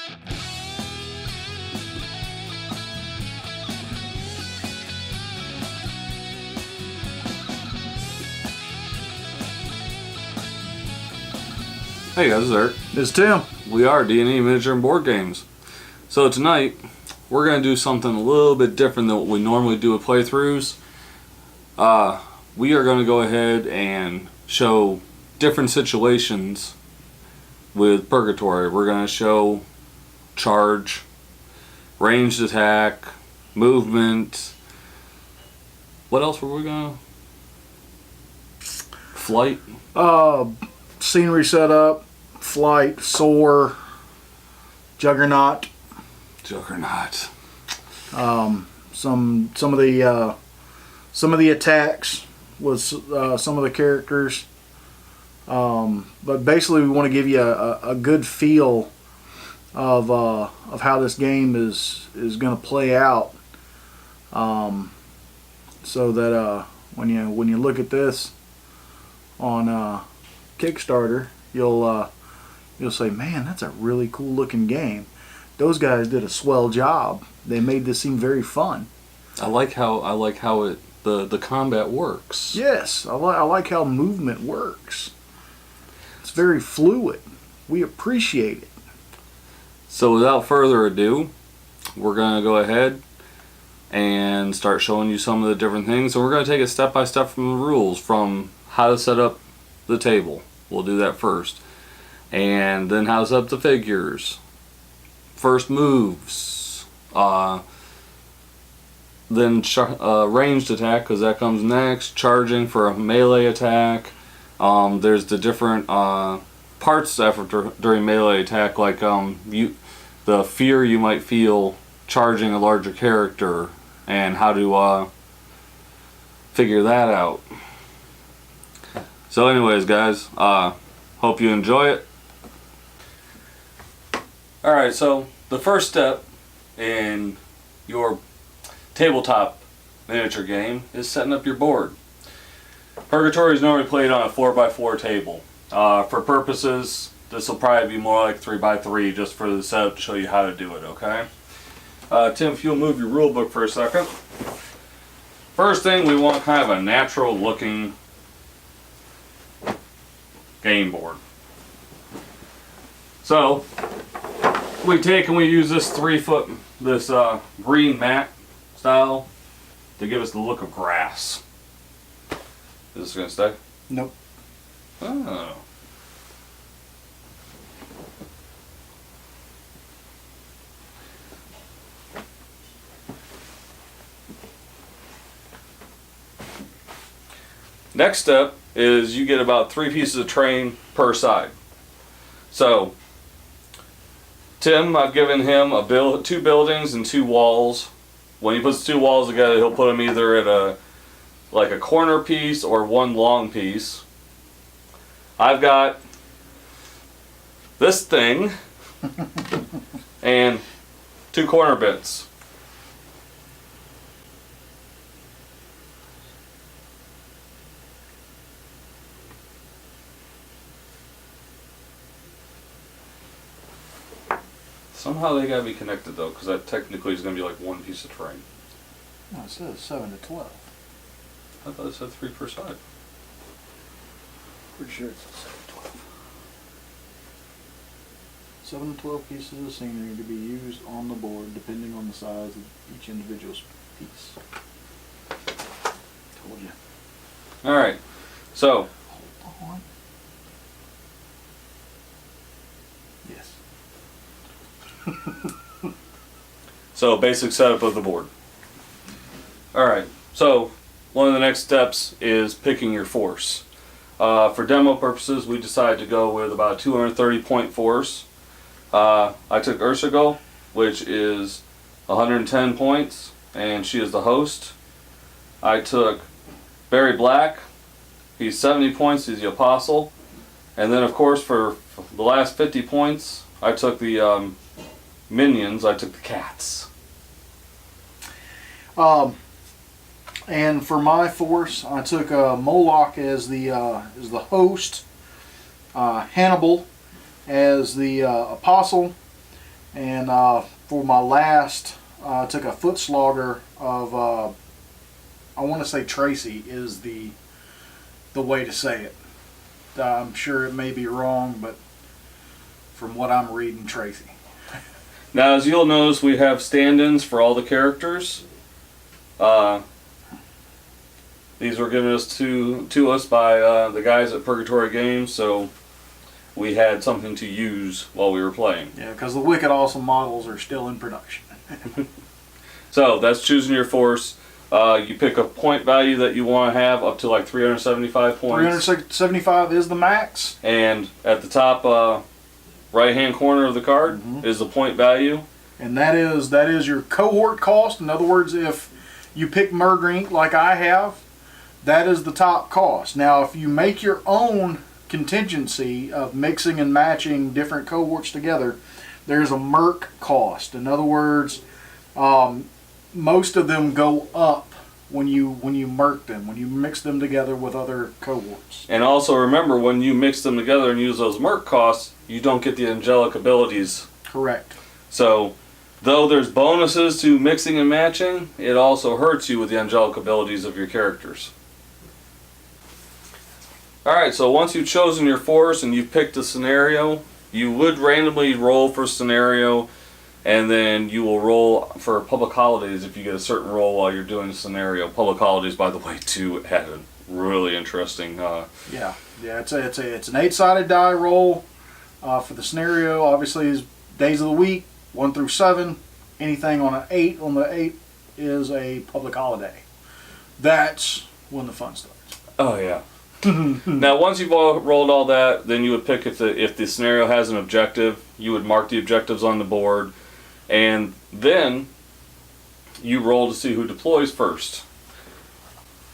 Hey guys, this is Eric. This is Tim. We are D&E Miniature and Board Games. So tonight, we're going to do something a little bit different than what we normally do with playthroughs. We are going to go ahead and show different situations with Purgatory. We're going to show charge, ranged attack, movement. What else were we going to? Flight? Scenery setup, flight, soar, juggernaut. Some of the attacks with some of the characters. But basically, we want to give you a good feel of how this game is going to play out. So that when you look at this on Kickstarter, you'll say, man, that's a really cool looking game. Those guys did a swell job. They made this seem very fun. I like how the combat works. Yes, I like how movement works. It's very fluid. We appreciate it. So without further ado, we're going to go ahead and start showing you some of the different things. So we're going to take it step by step from the rules, from how to set up the table. We'll do that first. And then how to set up the figures. First moves. Then ranged attack, because that comes next. Charging for a melee attack. There's the different parts after during melee attack, like the fear you might feel charging a larger character, and how to figure that out. So anyways, guys, hope you enjoy it. Alright, so the first step in your tabletop miniature game is setting up your board. Purgatory is normally played on a 4x4 table. For purposes, this will probably be more like 3x3 just for the setup to show you how to do it, okay? Tim, if you'll move your rule book for a second. First thing, we want kind of a natural looking game board. So we take and we use this 3-foot, this green mat style to give us the look of grass. Is this gonna stay? Nope. Oh. Next step is you get about 3 pieces of terrain per side. So Tim, I've given him 2 buildings and 2 walls. When he puts 2 walls together, he'll put them either at a corner piece or one long piece. I've got this thing and 2 corner bits. Somehow they gotta be connected though, because that technically is gonna be like 1 piece of terrain. No, it says 7 to 12. I thought it said 3 per side. Pretty sure it says 7 to 12. 7 to 12 pieces of scenery to be used on the board depending on the size of each individual's piece. Told you. Alright, so. Hold on. Yes. So basic setup of the board. Alright, so one of the next steps is picking your force. For demo purposes, we decided to go with about 230 point force. I took Ursago, which is 110 points, and she is the host. I took Barry Black, he's 70 points, he's the apostle. And then of course for the last 50 points, I took the minions, I took the cats. And for my force, I took Moloch as the host, Hannibal as the apostle, And for my last, I took a foot slogger of, I want to say Tracy is the way to say it. I'm sure it may be wrong, but from what I'm reading, Tracy. Now, as you'll notice, we have stand-ins for all the characters. These were given us to us by the guys at Purgatory Games, so we had something to use while we were playing. Yeah, because the Wicked Awesome models are still in production. So that's choosing your force. You pick a point value that you want to have up to like 375 points. 375 is the max. And at the top right-hand corner of the card is the point value. And that is your cohort cost. In other words, if you pick Murgrink like I have, that is the top cost. Now, if you make your own contingency of mixing and matching different cohorts together, there's a Merc cost. In other words, most of them go up when you Merc them, when you mix them together with other cohorts. And also remember, when you mix them together and use those Merc costs, you don't get the angelic abilities. Correct. So, though there's bonuses to mixing and matching, it also hurts you with the angelic abilities of your characters. Alright, so once you've chosen your force and you've picked a scenario, you would randomly roll for scenario, and then you will roll for public holidays if you get a certain roll while you're doing the scenario. Public holidays, by the way, too, had a really interesting... Yeah, it's an 8-sided die roll for the scenario. Obviously, is days of the week, 1 through 7. Anything on the 8 is a public holiday. That's when the fun starts. Oh, yeah. Now, once you've rolled all that, then you would pick if the scenario has an objective. You would mark the objectives on the board, and then you roll to see who deploys first.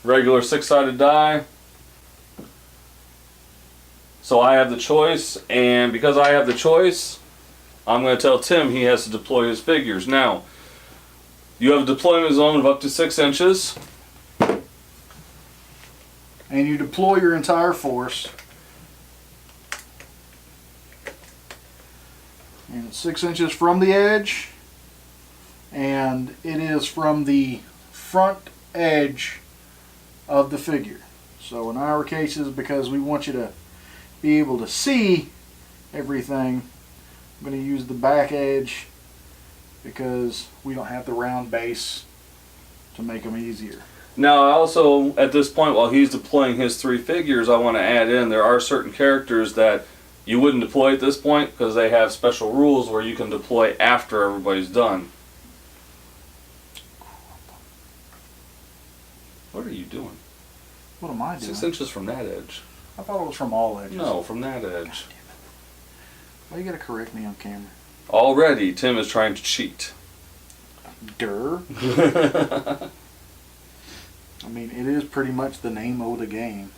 Regular 6-sided die. So I have the choice, and because I have the choice, I'm going to tell Tim he has to deploy his figures. Now, you have a deployment zone of up to 6 inches. And you deploy your entire force. And it's 6 inches from the edge. And it is from the front edge of the figure. So in our cases, because we want you to be able to see everything, I'm going to use the back edge because we don't have the round base to make them easier. Now, also, at this point, while he's deploying his 3 figures, I want to add in, there are certain characters that you wouldn't deploy at this point because they have special rules where you can deploy after everybody's done. What are you doing? What am I doing? 6 inches from that edge. I thought it was from all edges. No, from that edge. Why you gotta correct me on camera? Already, Tim is trying to cheat. Durr. I mean, it is pretty much the name of the game.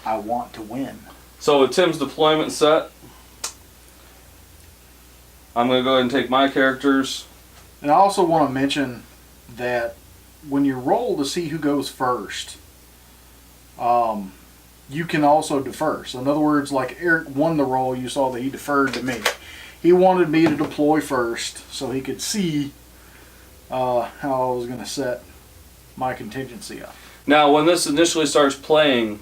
I want to win. So with Tim's deployment set, I'm going to go ahead and take my characters. And I also want to mention that when you roll to see who goes first, you can also defer. So in other words, like Eric won the roll, you saw that he deferred to me. He wanted me to deploy first so he could see how I was going to set my contingency up. Now, when this initially starts playing,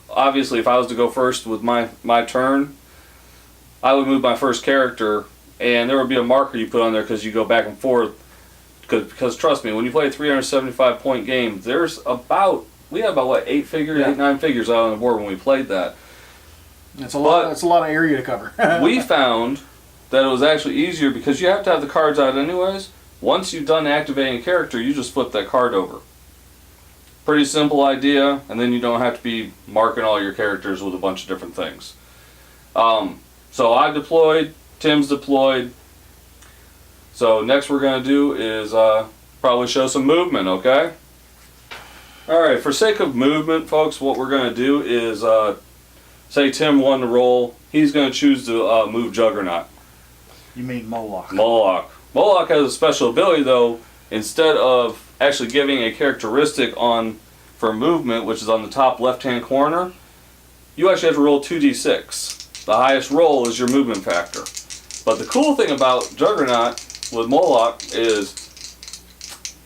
obviously if I was to go first with my turn, I would move my first character, and there would be a marker you put on there because you go back and forth. Because trust me, when you play a 375 point game, we had about what, 8 figures, 9 figures out on the board when we played that. It's a lot of area to cover. We found that it was actually easier because you have to have the cards out anyways. Once you've done activating a character, you just flip that card over. Pretty simple idea, and then you don't have to be marking all your characters with a bunch of different things. So I deployed, Tim's deployed. So next we're going to do is probably show some movement, okay? Alright, for sake of movement, folks, what we're going to do is, say Tim won the roll, he's going to choose to move Juggernaut. You mean Moloch. Moloch. Moloch has a special ability, though. Instead of actually giving a characteristic for movement, which is on the top left-hand corner, you actually have to roll 2d6. the highest roll is your movement factor. But the cool thing about Juggernaut with Moloch is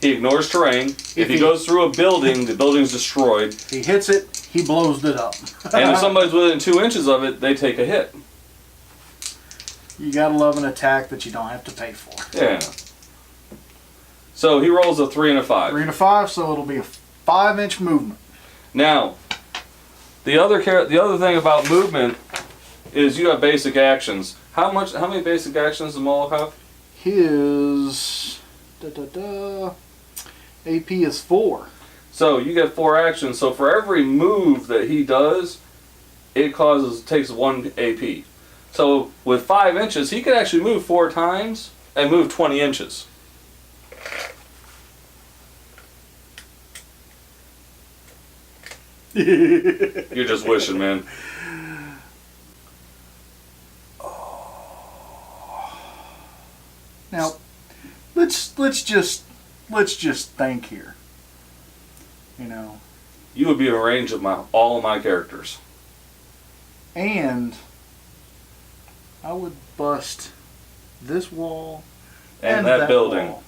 he ignores terrain. If he goes through a building, the building's destroyed. He hits it, he blows it up. And if somebody's within 2 inches of it, they take a hit. You gotta love an attack that you don't have to pay for. Yeah. So he rolls a 3 and a 5. 3 and a 5, so it'll be a 5-inch movement. Now, the other thing about movement is you have basic actions. How many basic actions does Moloch have? His AP is 4. So you get 4 actions. So for every move that he does, it takes 1 AP. So with 5 inches, he could actually move 4 times and move 20 inches. You're just wishing, man. Now, let's just think here. You know, You would be in range of all of my characters. and I would bust this wall And that building. wall.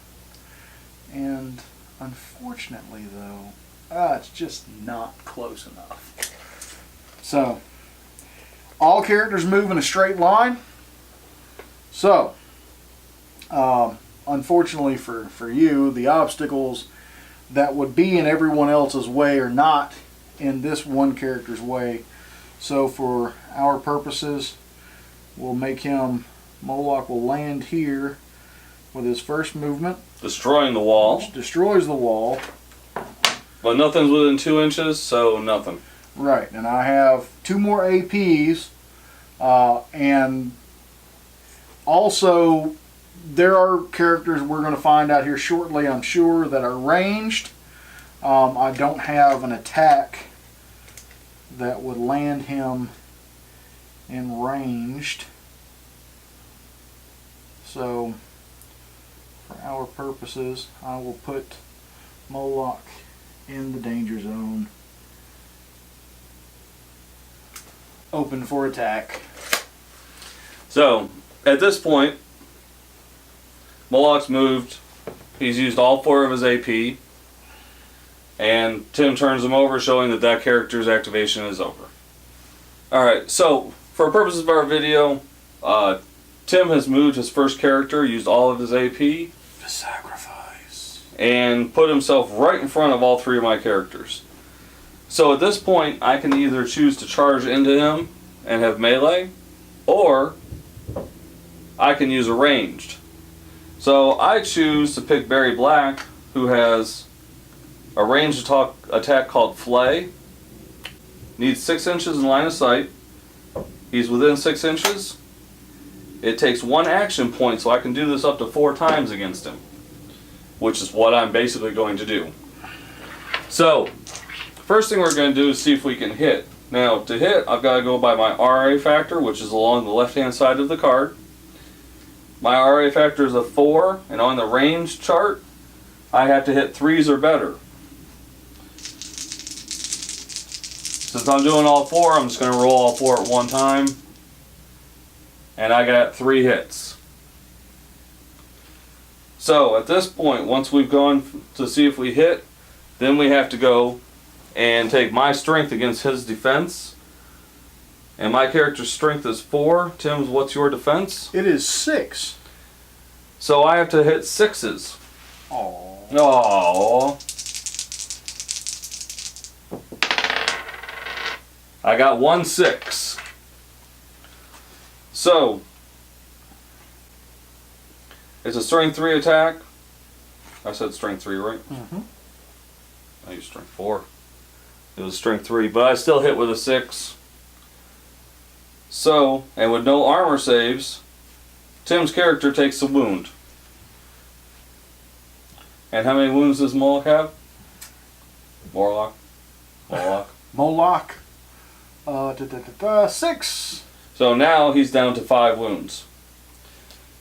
And unfortunately, though, it's just not close enough. So, all characters move in a straight line. So, unfortunately for you, the obstacles that would be in everyone else's way are not in this one character's way. So, for our purposes, we'll make him, Moloch will land here with his first movement. Destroying the wall. Which destroys the wall. But nothing's within 2 inches, so nothing. Right, and I have 2 more APs, and also there are characters we're going to find out here shortly, I'm sure, that are ranged. I don't have an attack that would land him in ranged. So, for our purposes, I will put Moloch in the danger zone. Open for attack. So, at this point, Moloch's moved. He's used all 4 of his AP. And Tim turns him over, showing that character's activation is over. Alright, so, for purposes of our video, Tim has moved his first character, used all of his AP. The sacrifice. And put himself right in front of all 3 of my characters. So at this point, I can either choose to charge into him and have melee, or I can use a ranged. So I choose to pick Barry Black, who has a ranged attack called Flay. Needs 6 inches in line of sight. He's within 6 inches. It takes 1 action point, so I can do this up to 4 times against him, which is what I'm basically going to do. So, first thing we're going to do is see if we can hit. Now, to hit, I've got to go by my RA factor, which is along the left-hand side of the card. My RA factor is a 4, and on the range chart, I have to hit 3s or better. Since I'm doing all 4, I'm just going to roll all 4 at one time. And I got 3 hits. So, at this point, once we've gone to see if we hit, then we have to go and take my strength against his defense. And my character's strength is 4. Tim's, what's your defense? It is 6. So I have to hit 6s. Aww. Aww. I got 1 6. So, it's a strength 3 attack. I said strength 3, right? Mm-hmm. I used strength 4. It was strength 3, but I still hit with a 6. So, and with no armor saves, Tim's character takes a wound. And how many wounds does Moloch have? Moloch. 6. So now he's down to 5 wounds.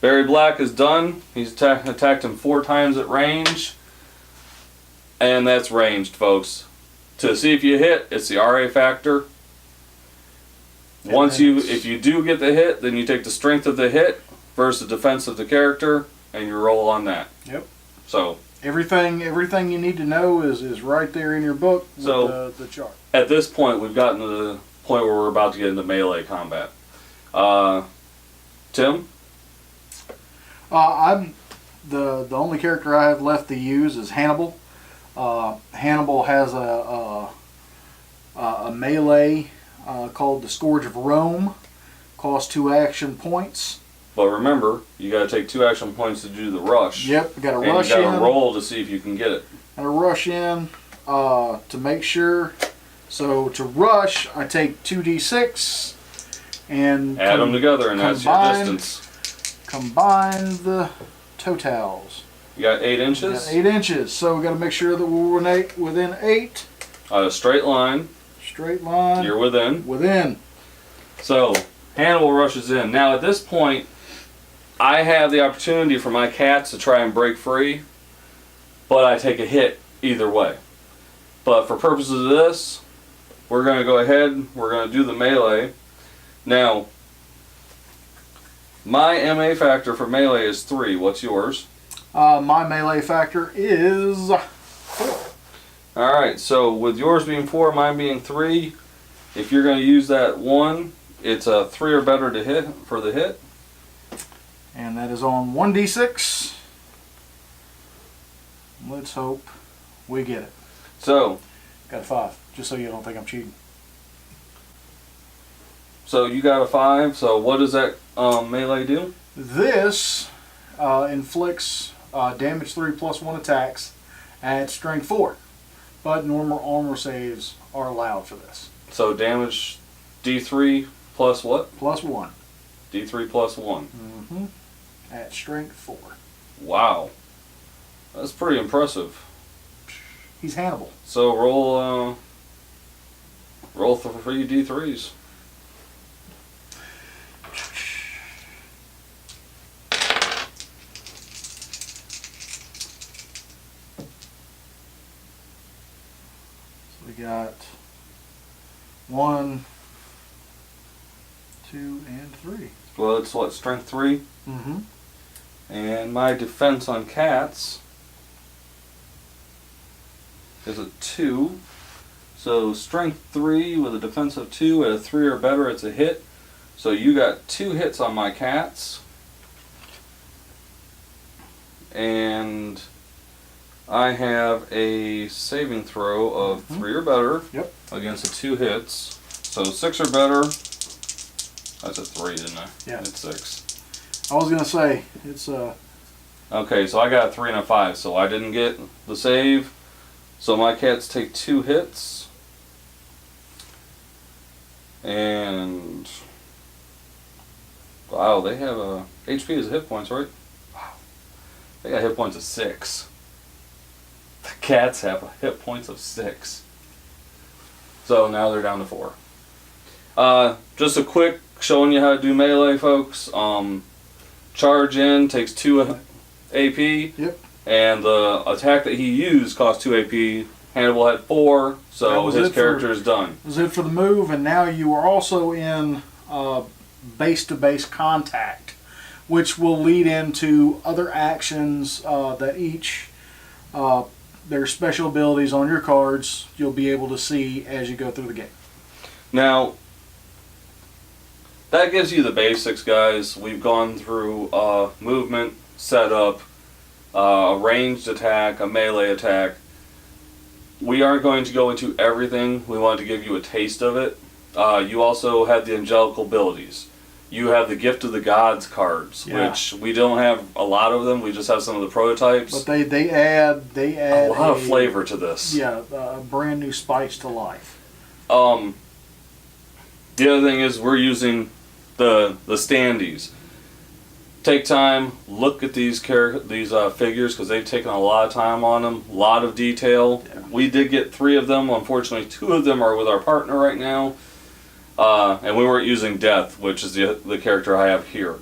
Barry Black is done. He's attacked him 4 times at range. And that's ranged, folks. To see if you hit, it's the RA factor. If you do get the hit, then you take the strength of the hit versus the defense of the character, and you roll on that. Yep. So everything you need to know is right there in your book with the chart. At this point, we've gotten to the point where we're about to get into melee combat. Tim? I'm the only character I have left to use is Hannibal. Hannibal has a melee called the Scourge of Rome. Costs 2 action points. But remember, you got to take 2 action points to do the rush. Yep, got to rush in. And you got to roll to see if you can get it. Got to rush in to make sure. So to rush, I take 2d6 and add them together, and that's your distance. Combine the totals. You got 8 inches? Got 8 inches. So we got to make sure that we're within 8. A straight line. Straight line. You're within. Within. So Hannibal rushes in. Now at this point, I have the opportunity for my cats to try and break free, but I take a hit either way. But for purposes of this, we're going to go ahead, we're going to do the melee. Now, my MA factor for melee is 3. What's yours? My melee factor is 4. Alright, so with yours being 4, mine being 3, if you're going to use that 1, it's a 3 or better to hit for the hit. And that is on 1d6. Let's hope we get it. So, got a 5, just so you don't think I'm cheating. So you got a 5, so what does that melee do? This inflicts damage 3 plus 1 attacks at strength 4. But normal armor saves are allowed for this. So damage D3 plus what? Plus 1. D3 plus 1. Mm-hmm. At strength 4. Wow. That's pretty impressive. He's Hannibal. So roll 3 D3s. So we got 1, 2, and 3. Well, it's what, strength 3? Mm-hmm. And my defense on cats is a 2. So strength 3 with a defense of 2 at a 3 or better, it's a hit. So you got 2 hits on my cats. And I have a saving throw of 3 or better. Yep. Against the 2 hits. So 6 or better. That's a 3, didn't I? Yeah. It's 6. I was going to say, it's Okay, so I got a 3 and a 5, so I didn't get the save. So my cats take 2 hits. And wow, they have a HP as hit points, right? Wow. They got hit points of 6. The cats have hit points of 6. So now they're down to 4. Just a quick showing you how to do melee, folks. Charge in takes 2 AP. Yep. And the attack that he used cost 2 AP. Hannibal had 4, so his character is done. That was it for the move, and now you are also in base-to-base contact, which will lead into other actions that each, their special abilities on your cards, you'll be able to see as you go through the game. Now, that gives you the basics, guys. We've gone through movement, setup, a ranged attack, a melee attack. We aren't going to go into everything. We wanted to give you a taste of it. You also have the angelical abilities. You have the Gift of the Gods cards, which we don't have a lot of them. We just have some of the prototypes. But they add a lot of flavor to this. Yeah, a brand new spice to life. The other thing is we're using the standees. Take time, look at these figures because they've taken a lot of time on them, a lot of detail. Yeah. We did get 3 of them. Unfortunately, 2 of them are with our partner right now, and we weren't using Death, which is the character I have here.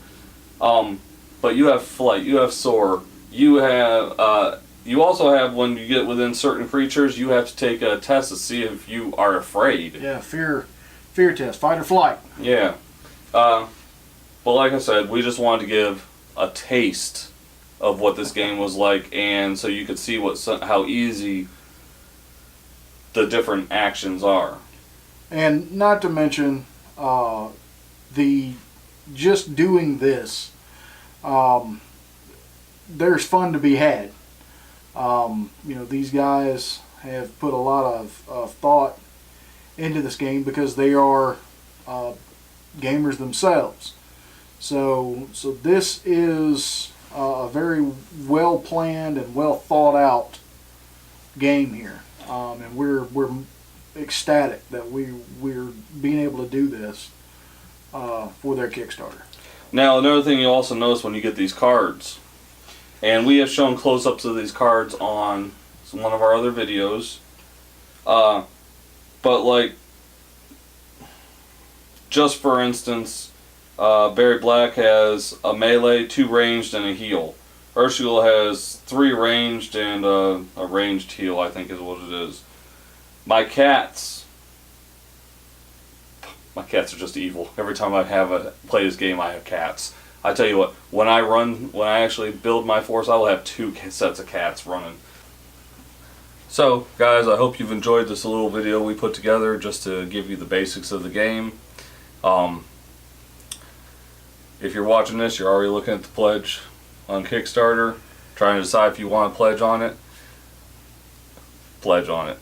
But you have Flight, you have Soar, you have you also have, when you get within certain creatures, you have to take a test to see if you are afraid. Yeah, fear fear test, fight or flight. Yeah. But like I said, we just wanted to give a taste of what this game was like, and so you could see how easy the different actions are. And not to mention, the just doing this, there's fun to be had. These guys have put a lot of thought into this game because they are gamers themselves. So this is a very well planned and well thought out game here, and we're ecstatic that we're being able to do this for their Kickstarter. Now, another thing you also notice when you get these cards, and we have shown close-ups of these cards on one of our other videos, but like, just for instance, Barry Black has a melee, 2 ranged, and a heal. Ursula has 3 ranged and a ranged heal, I think is what it is. My cats are just evil. Every time I play this game, I have cats. I tell you what, when I actually build my force, I will have 2 sets of cats running. So, guys, I hope you've enjoyed this little video we put together just to give you the basics of the game. If you're watching this, you're already looking at the pledge on Kickstarter, trying to decide if you want to pledge on it. Pledge on it.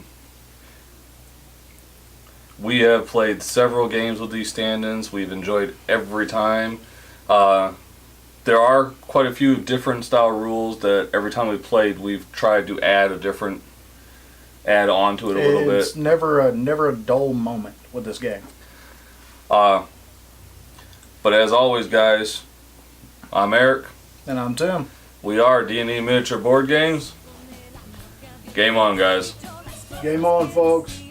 We have played several games with these stand-ins. We've enjoyed every time. There are quite a few different style rules that every time we've played, we've tried to add on to it a little bit. It's never a dull moment with this game. But as always, guys, I'm Eric. And I'm Tim. We are D&D Miniature Board Games. Game on, guys. Game on, folks.